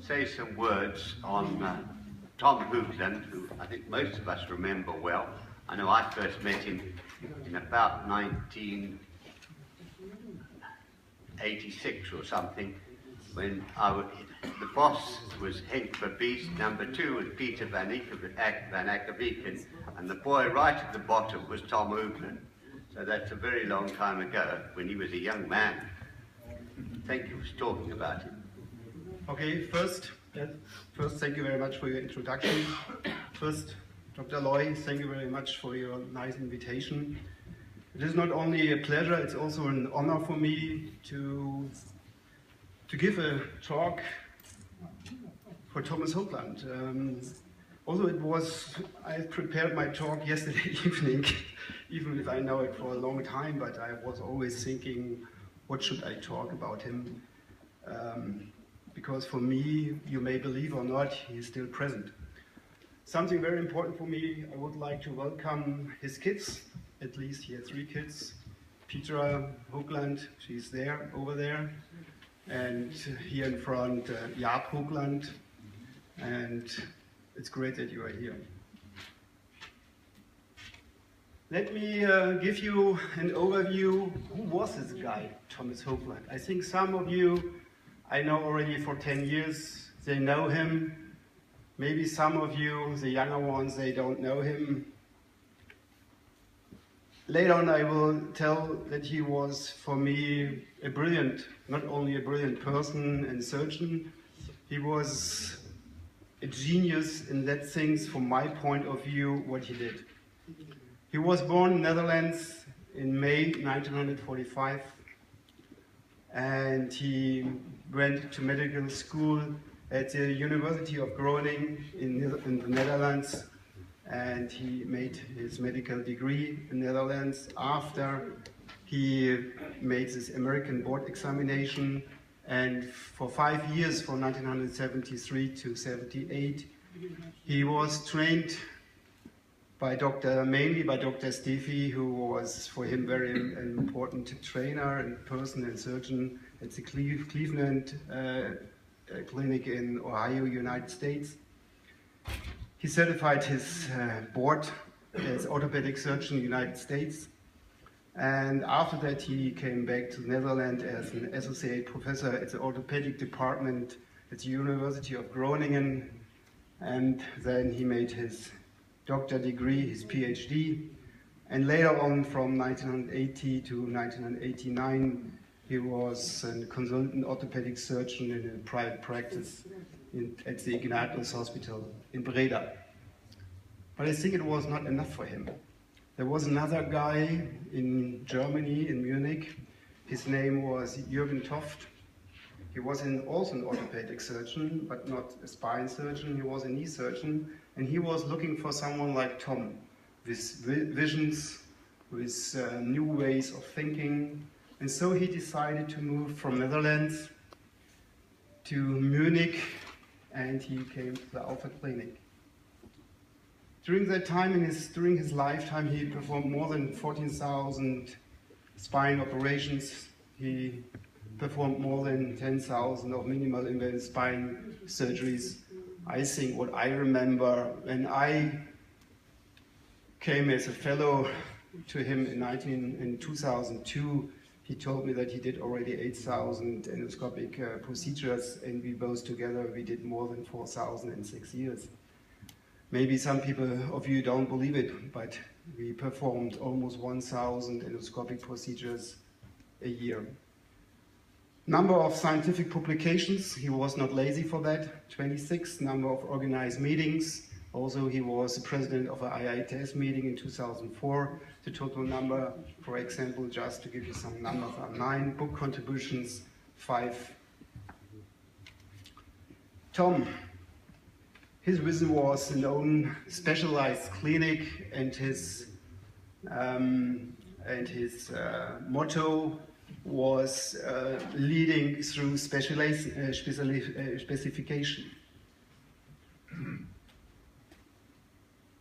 say some words on Tom Hoogland, who I think most of us remember well. I know I first met him in about 1986 or something, when the boss was Henk Verbiest, number 2 was Peter van Akkerbeek, and the boy right at the bottom was Tom Hoogland. So that's a very long time ago, when he was a young man. Thank you for talking about him. Okay, first, thank you very much for your introduction. First, Dr. Loy, thank you very much for your nice invitation. It is not only a pleasure, it's also an honor for me to give a talk for Thomas Hoogland. Also, I prepared my talk yesterday evening, even if I know it for a long time, but I was always thinking, what should I talk about him? Because for me, you may believe or not, he is still present. Something very important for me, I would like to welcome his kids. At least he had 3 kids. Petra Hoogland, she's there, over there. And here in front, Jaap Hoogland. And it's great that you are here. Let me give you an overview. Who was this guy, Thomas Hoogland? I think some of you, I know already for 10 years, they know him. Maybe some of you, the younger ones, they don't know him. Later on I will tell that he was, for me, a brilliant, not only a brilliant person and surgeon, he was a genius in that things, from my point of view, what he did. He was born in Netherlands in May 1945, and he went to medical school at the University of Groningen in the Netherlands, and he made his medical degree in the Netherlands. After he made this American board examination, and for 5 years, from 1973 to 78, he was trained mainly by Dr. Steffi, who was for him very an important trainer and person and surgeon at the Cleveland Clinic in Ohio, United States. He certified his board as orthopedic surgeon in the United States. And after that, he came back to the Netherlands as an associate professor at the orthopedic department at the University of Groningen. And then he made his doctor degree, his PhD. And later on, from 1980 to 1989, he was a consultant orthopedic surgeon in a private practice at the Ignatius Hospital in Breda. But I think it was not enough for him. There was another guy in Germany, in Munich. His name was Jürgen Toft. He was also an orthopedic surgeon, but not a spine surgeon. He was a knee surgeon, and he was looking for someone like Tom, with visions, with new ways of thinking. And so he decided to move from Netherlands to Munich, and he came to the Alpha Clinic. During that time, during his lifetime, he performed more than 14,000 spine operations. He performed more than 10,000 of minimal invasive spine surgeries. I think what I remember, when I came as a fellow to him in 2002, he told me that he did already 8,000 endoscopic procedures, and we both together, we did more than 4,000 in 6 years. Maybe some people of you don't believe it, but we performed almost 1,000 endoscopic procedures a year. Number of scientific publications, he was not lazy for that, 26. Number of organized meetings, also he was the president of an IITS meeting in 2004. The total number, for example, just to give you some numbers, are 9. Book contributions, 5. Tom. His vision was an own specialized clinic, and his motto was leading through specification.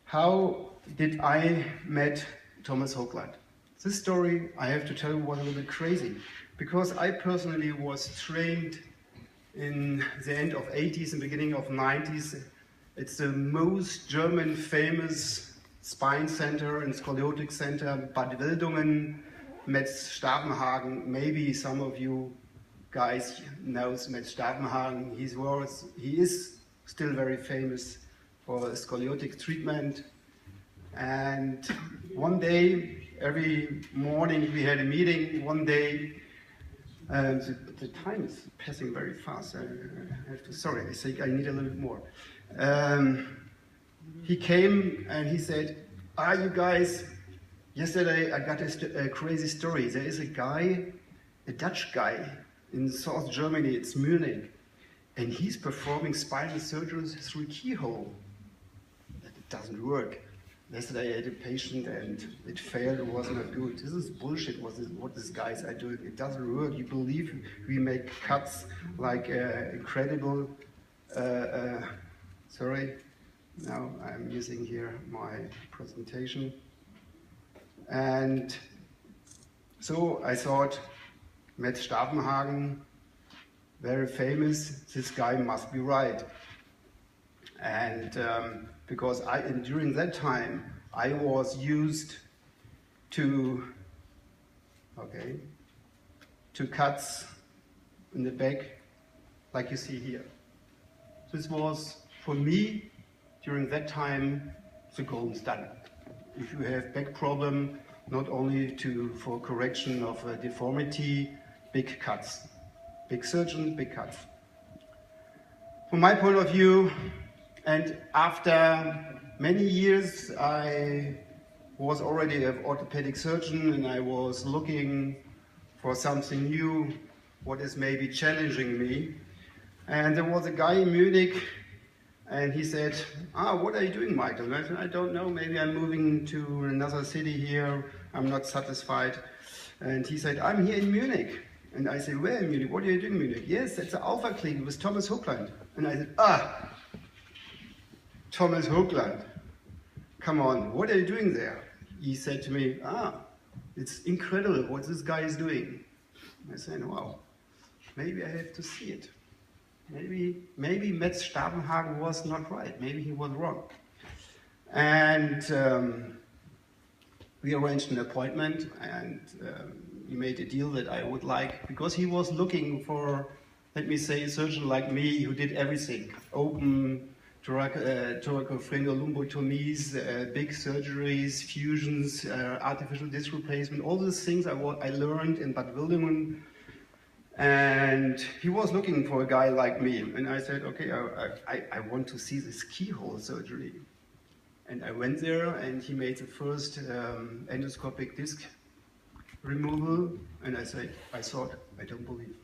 How did I met Thomas Hoogland? This story, I have to tell you, was a little bit crazy, because I personally was trained in the end of 80s and beginning of 90s. It's the most German famous spine center and scoliotic center, Bad Wildungen, Metz Stavenhagen. Maybe some of you guys knows Metz Stavenhagen. He is still very famous for scoliotic treatment. And one day, every morning we had a meeting. One day, the time is passing very fast. I think I need a little bit more. He came and he said, you guys, yesterday I got a crazy story. There is a guy, a Dutch guy in South Germany, it's Munich, and he's performing spinal surgeries through keyhole. It doesn't work. Yesterday I had a patient and it failed, it was not good. This is bullshit what these guys are doing. It doesn't work. You believe we make cuts like incredible, sorry, now I'm using here my presentation. And so I thought, Metz Stavenhagen, very famous, this guy must be right. And because during that time, I was used to cuts in the back, like you see here. This was, for me, during that time, the golden standard. If you have back problem, not only for correction of deformity, big cuts. Big surgeon, big cuts. From my point of view, and after many years, I was already an orthopedic surgeon and I was looking for something new, what is maybe challenging me. And there was a guy in Munich and he said, what are you doing, Michael? And I said, I don't know, maybe I'm moving to another city here, I'm not satisfied. And he said, I'm here in Munich. And I said, where in Munich? What are you doing in Munich? Yes, that's the Alpha Klinik with Thomas Hoogland. And I said, Thomas Hoogland, come on, what are you doing there? He said to me, it's incredible what this guy is doing. I said, wow, maybe I have to see it. Maybe Metz Stavenhagen was not right. Maybe he was wrong. And we arranged an appointment and he made a deal that I would like, because he was looking for, let me say, a surgeon like me who did everything. Open thoracospinal lumbotomies, big surgeries, fusions, artificial disc replacement, all these things I learned in Bad Wildungen. And he was looking for a guy like me. And I said, okay, I want to see this keyhole surgery. And I went there and he made the first endoscopic disc removal. And I thought, I don't believe.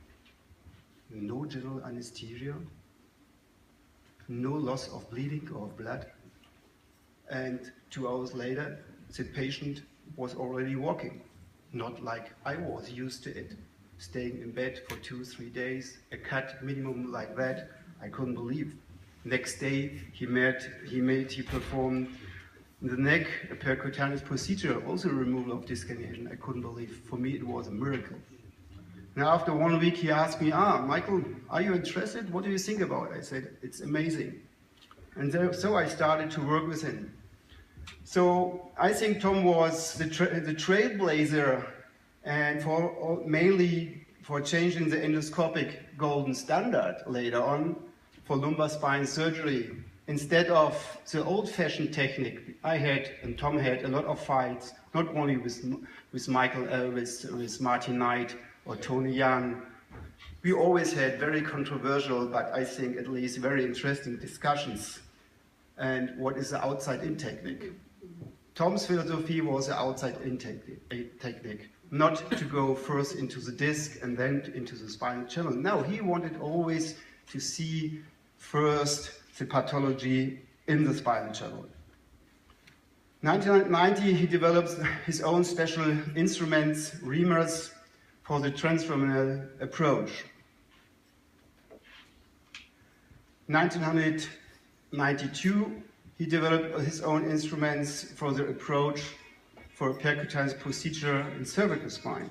No general anesthesia, no loss of bleeding or of blood. And 2 hours later, the patient was already walking. Not like I was used to it. Staying in bed for 2-3 days, a cut minimum like that, I couldn't believe. Next day, he performed in the neck a percutaneous procedure, also removal of disc herniation. I couldn't believe. For me, it was a miracle. Now, after 1 week, he asked me, Michael, are you interested? What do you think about it? I said, it's amazing. And so I started to work with him. So I think Tom was the trailblazer and mainly for changing the endoscopic golden standard later on for lumbar spine surgery. Instead of the old-fashioned technique, I had and Tom had a lot of fights, not only with Michael, with Martin Knight or Tony Young. We always had very controversial, but I think at least very interesting discussions. And what is the outside-in technique? Tom's philosophy was the outside-in technique, not to go first into the disc and then into the spinal channel. No, he wanted always to see first the pathology in the spinal channel. 1990, he develops his own special instruments, reamers, for the transfemoral approach. 1992, he developed his own instruments for the approach for a percutaneous procedure in cervical spine.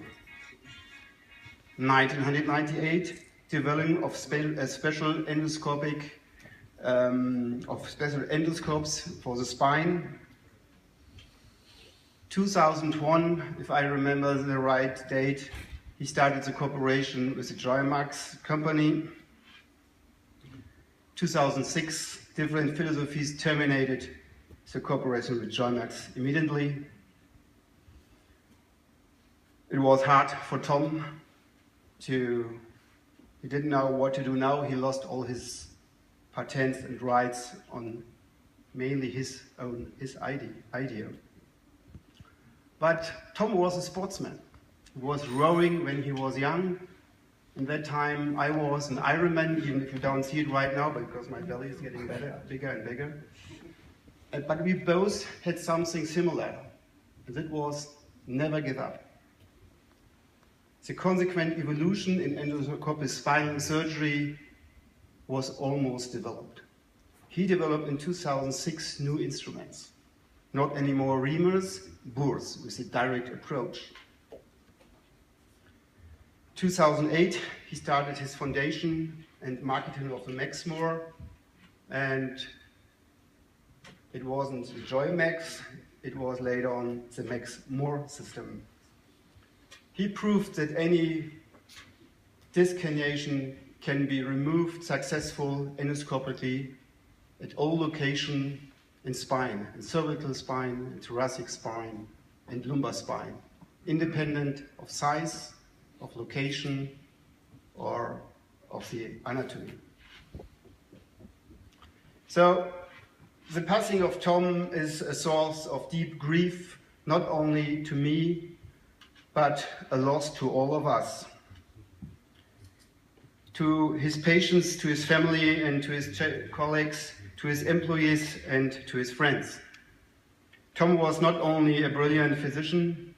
1998, developing of special endoscopes for the spine. 2001, if I remember the right date, he started the cooperation with the Joymax company. 2006, different philosophies terminated the cooperation with Joymax immediately. It was hard for Tom he didn't know what to do now. He lost all his patents and rights on mainly his idea. But Tom was a sportsman. He was rowing when he was young. In that time, I was an Ironman, even if you don't see it right now, because my belly is getting bigger and bigger. But we both had something similar, and that was never give up. The consequent evolution in endoscopic spinal surgery was almost developed. He developed in 2006 new instruments. Not anymore reamers, bores with a direct approach. 2008, he started his foundation and marketing of the Maxmore, and it wasn't the Joymax, it was later on the Maxmore system. He proved that any disc herniation can be removed successfully endoscopically at all locations in spine, in cervical spine, in thoracic spine, and lumbar spine, independent of size, of location, or of the anatomy. So, the passing of Tom is a source of deep grief, not only to me, but a loss to all of us. To his patients, to his family, and to his colleagues, to his employees, and to his friends. Tom was not only a brilliant physician,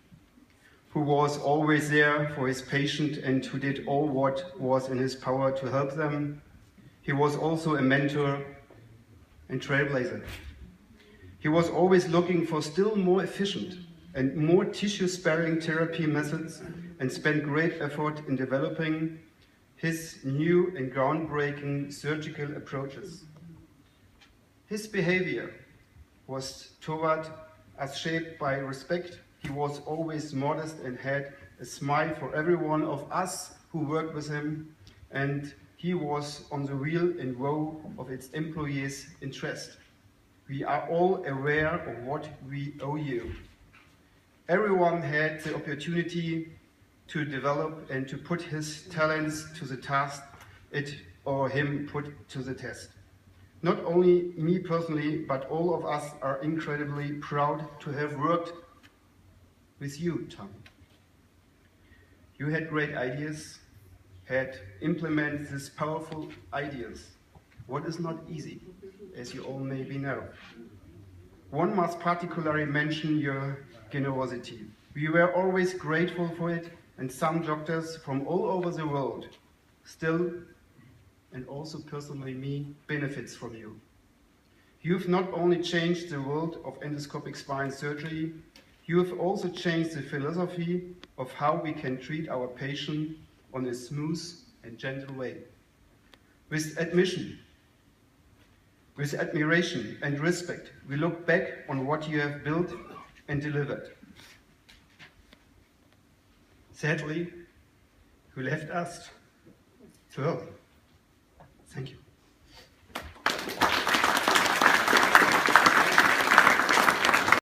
who was always there for his patient and who did all what was in his power to help them. He was also a mentor and trailblazer. He was always looking for still more efficient and more tissue-sparing therapy methods and spent great effort in developing his new and groundbreaking surgical approaches. His behavior was toward us shaped by respect. He was always modest and had a smile for every one of us who worked with him, and he was on the wheel and woe of its employees' interest. We are all aware of what we owe you. Everyone had the opportunity to develop and to put his talents to the task, it or him put to the test. Not only me personally, but all of us are incredibly proud to have worked with you, Tom. You had great ideas, had implemented these powerful ideas. What is not easy, as you all maybe know. One must particularly mention your generosity. We were always grateful for it, and some doctors from all over the world still, and also personally me, benefits from you. You've not only changed the world of endoscopic spine surgery, you have also changed the philosophy of how we can treat our patient on a smooth and gentle way. With admiration, with admiration and respect, we look back on what you have built and delivered. Sadly, you left us too early. Thank you.